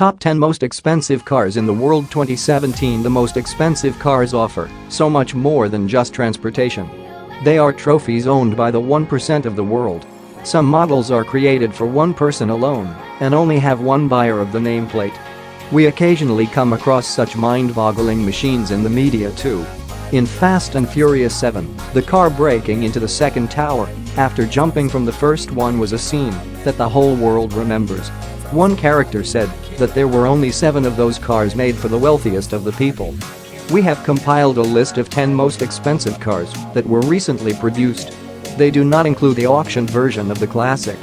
Top 10 Most Expensive Cars in the World 2017. The most expensive cars offer so much more than just transportation. They are trophies owned by the 1% of the world. Some models are created for one person alone and only have one buyer of the nameplate. We occasionally come across such mind-boggling machines in the media too. In Fast and Furious 7, the car breaking into the second tower after jumping from the first one was a scene that the whole world remembers. One character said that there were only 7 of those cars made for the wealthiest of the people. We have compiled a list of 10 most expensive cars that were recently produced. They do not include the auctioned version of the classic.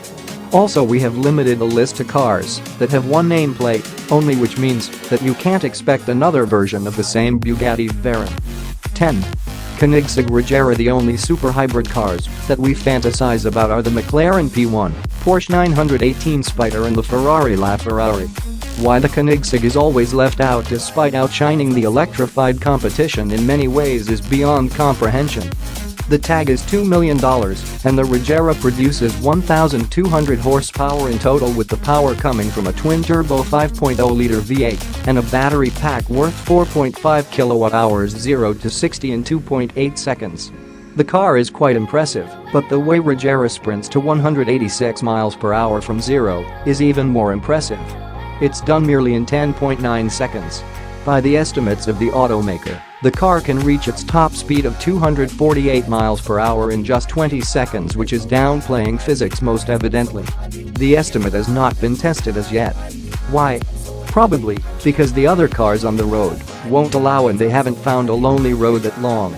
Also, we have limited the list to cars that have one nameplate only, which means that you can't expect another version of the same Bugatti Veyron. 10. Koenigsegg Regera. The only super hybrid cars that we fantasize about are the McLaren P1, Porsche 918 Spider and the Ferrari LaFerrari. Why the Koenigsegg is always left out despite outshining the electrified competition in many ways is beyond comprehension. The tag is $2 million and the Regera produces 1,200 horsepower in total, with the power coming from a twin-turbo 5.0-liter V8 and a battery pack worth 4.5 kilowatt-hours 0 to 60 in 2.8 seconds. The car is quite impressive, but the way Regera sprints to 186 miles per hour from zero is even more impressive. It's done merely in 10.9 seconds. By the estimates of the automaker, the car can reach its top speed of 248 miles per hour in just 20 seconds, which is downplaying physics most evidently. The estimate has not been tested as yet. Why? Probably because the other cars on the road won't allow, and they haven't found a lonely road that long.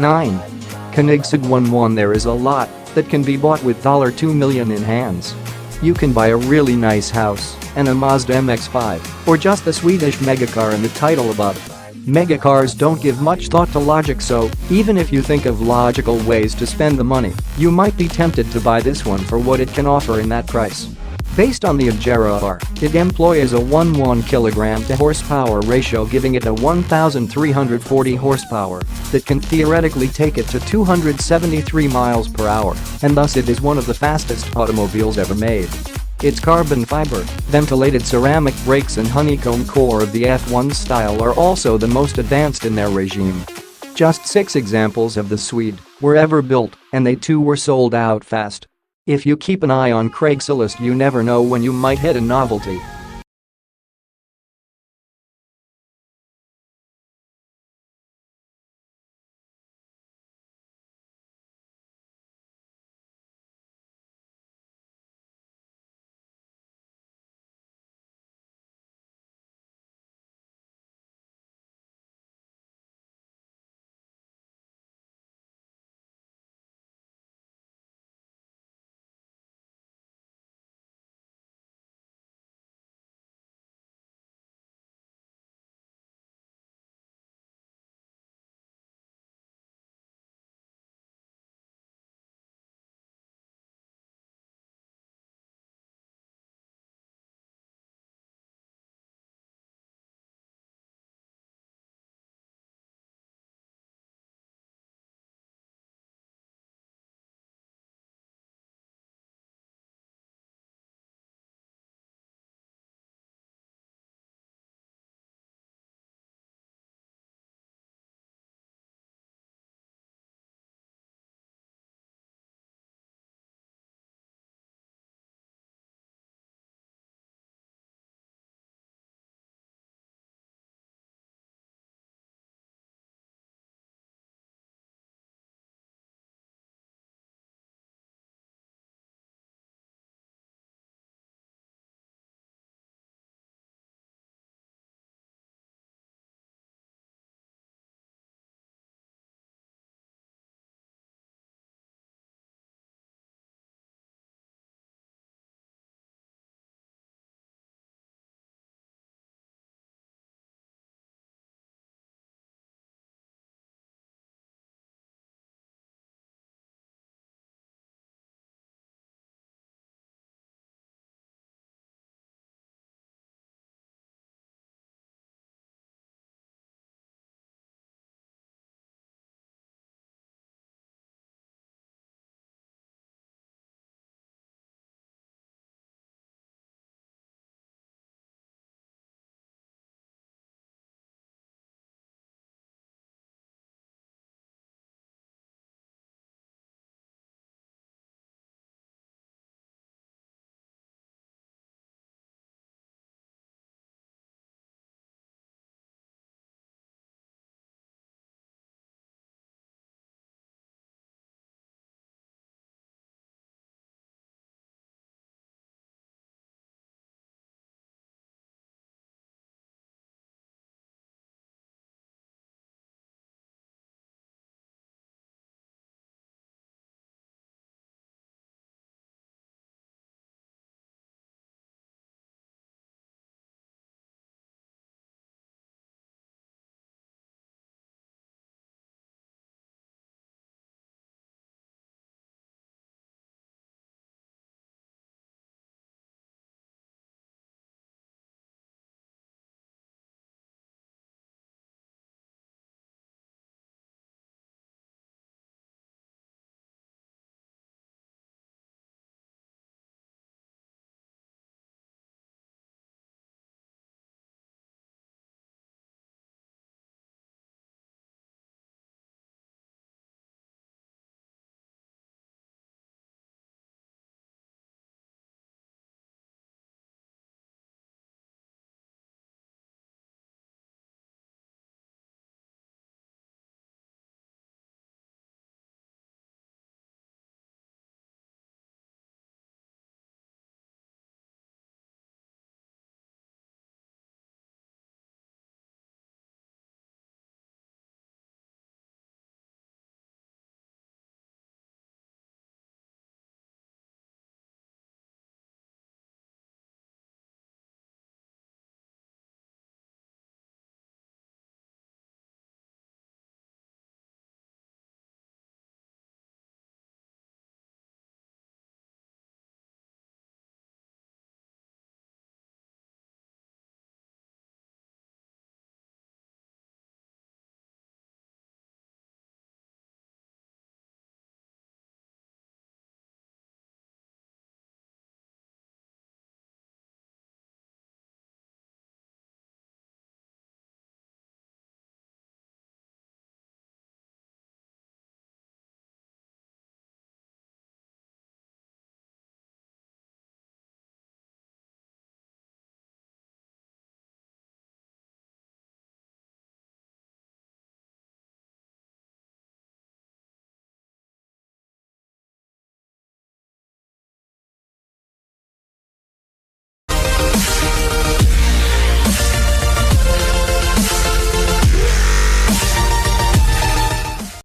9. Koenigsegg 11. There is a lot that can be bought with $2 million in hands. You can buy a really nice house and a Mazda MX-5 or just the Swedish megacar in the title above. Megacars don't give much thought to logic, so even if you think of logical ways to spend the money, you might be tempted to buy this one for what it can offer in that price. Based on the Regera R, it employs a 1:1 kilogram to horsepower ratio, giving it a 1,340 horsepower that can theoretically take it to 273 miles per hour, and thus it is one of the fastest automobiles ever made. Its carbon fiber, ventilated ceramic brakes and honeycomb core of the F1 style are also the most advanced in their regime. Just 6 examples of the Swede were ever built, and they too were sold out fast. If you keep an eye on Craigslist, you never know when you might hit a novelty.